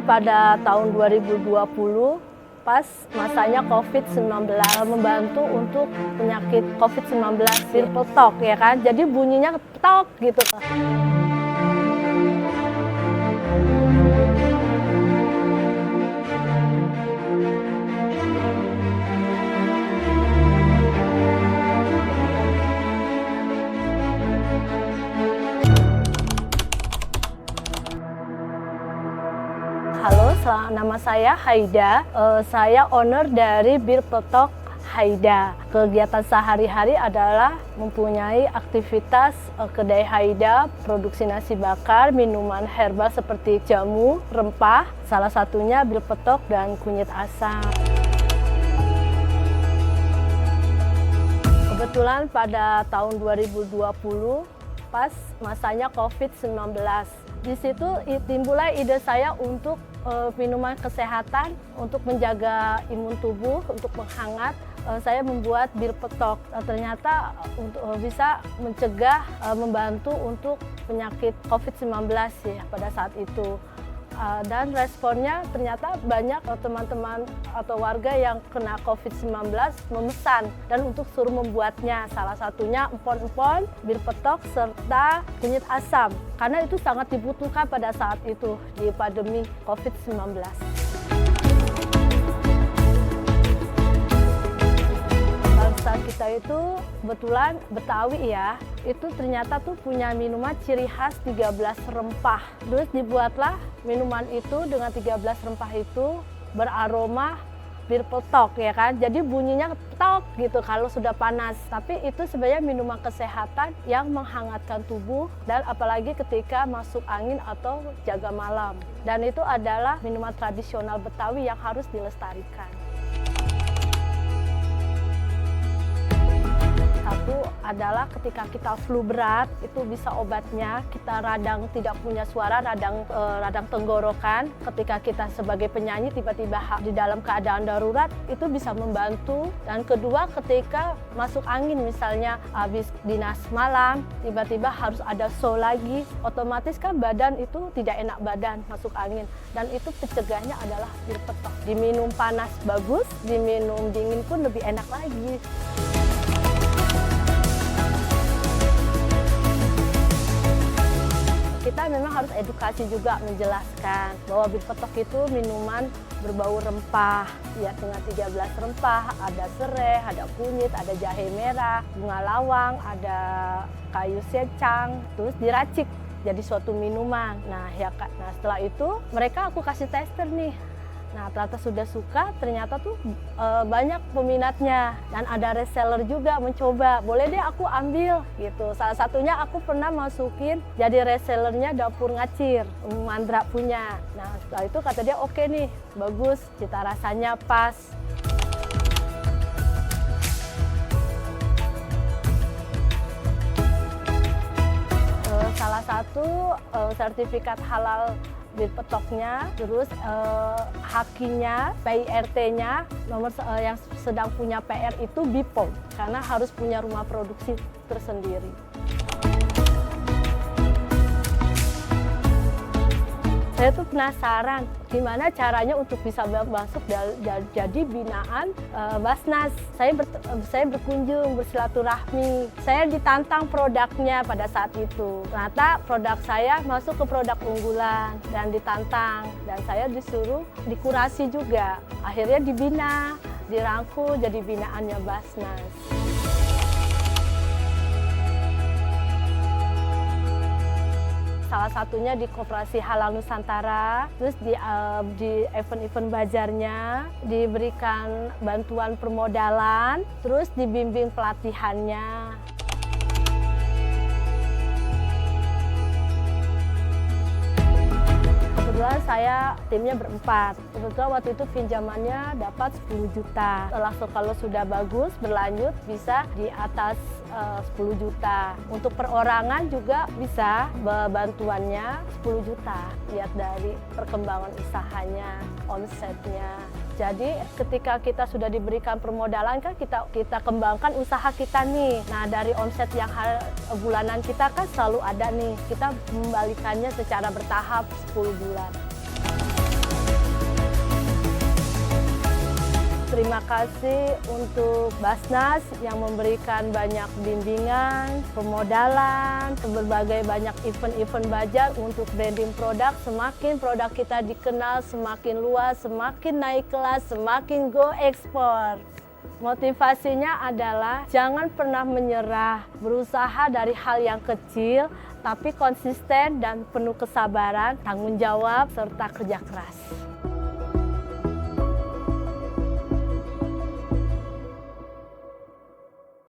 pada tahun 2020 pas masanya COVID-19 membantu untuk penyakit COVID-19 Birpetok ya kan. Jadi bunyinya tok gitu. Halo, nama saya Haida. Saya owner dari Birpetok Haida. Kegiatan sehari-hari adalah mempunyai aktivitas kedai Haida, produksi nasi bakar, minuman herbal seperti jamu, rempah, salah satunya Birpetok dan kunyit asam. Kebetulan pada tahun 2020 pas masanya COVID-19. Di situ timbullah ide saya untuk minuman kesehatan untuk menjaga imun tubuh, untuk menghangat. Saya membuat Birpetok. Ternyata bisa mencegah, membantu untuk penyakit COVID-19 ya pada saat itu. Dan responnya ternyata banyak teman-teman atau warga yang kena COVID-19 memesan dan untuk suruh membuatnya. Salah satunya empon-empon, Birpetok, serta kunyit asam. Karena itu sangat dibutuhkan pada saat itu di pandemi COVID-19. Kita itu kebetulan Betawi ya, itu ternyata tuh punya minuman ciri khas 13 rempah. Terus dibuatlah minuman itu dengan 13 rempah itu beraroma Birpetok ya kan. Jadi bunyinya tok gitu kalau sudah panas. Tapi itu sebenarnya minuman kesehatan yang menghangatkan tubuh dan apalagi ketika masuk angin atau jaga malam. Dan itu adalah minuman tradisional Betawi yang harus dilestarikan. Satu adalah ketika kita flu berat, itu bisa obatnya. Kita radang tidak punya suara, radang tenggorokan. Ketika kita sebagai penyanyi tiba-tiba di dalam keadaan darurat, itu bisa membantu. Dan kedua, ketika masuk angin misalnya habis dinas malam, tiba-tiba harus ada show lagi, otomatis kan badan itu tidak enak badan masuk angin. Dan itu pencegahnya adalah Birpetok. Diminum panas bagus, diminum dingin pun lebih enak lagi. Kita memang harus edukasi juga menjelaskan bahwa Birpetok itu minuman berbau rempah, ya dengan 13 rempah, ada serai, ada kunyit, ada jahe merah, bunga lawang, ada kayu secang, terus diracik jadi suatu minuman. Nah, ya Kak, nah setelah itu aku kasih tester nih. Nah, ternyata sudah suka, ternyata tuh banyak peminatnya dan ada reseller juga mencoba. Boleh deh aku ambil gitu. Salah satunya aku pernah masukin jadi resellernya Dapur Ngacir, Mandra punya. Nah, setelah itu kata dia oke nih, bagus, cita rasanya pas. Salah satu sertifikat halal Birpetoknya, terus hakinya, PIRT-nya, nomor yang sedang punya PR itu BPOM, karena harus punya rumah produksi tersendiri. Saya tuh penasaran gimana caranya untuk bisa masuk jadi binaan Basnas. Saya berkunjung, bersilaturahmi. Saya ditantang produknya pada saat itu. Ternyata produk saya masuk ke produk unggulan dan ditantang. Dan saya disuruh dikurasi juga. Akhirnya dibina, dirangkul jadi binaannya Basnas. Salah satunya di Koperasi Halal Nusantara, terus di event-event bazarnya, diberikan bantuan permodalan, terus dibimbing pelatihannya. Kebetulan saya timnya berempat. Kebetulan waktu itu pinjamannya dapat 10 juta. Kalau sudah bagus, berlanjut bisa di atas 10 juta. Untuk perorangan juga bisa bantuannya 10 juta. Lihat dari perkembangan usahanya, omsetnya. Jadi ketika kita sudah diberikan permodalan kan kita kembangkan usaha kita nih. Nah dari omset yang bulanan kita kan selalu ada nih. Kita membalikannya secara bertahap 10 bulan. terima kasih untuk Basnas yang memberikan banyak bimbingan, pemodalan, berbagai banyak event-event Bajar untuk branding produk. Semakin produk kita dikenal, semakin luas, semakin naik kelas, semakin go ekspor. Motivasinya adalah jangan pernah menyerah, berusaha dari hal yang kecil, tapi konsisten dan penuh kesabaran, tanggung jawab, serta kerja keras.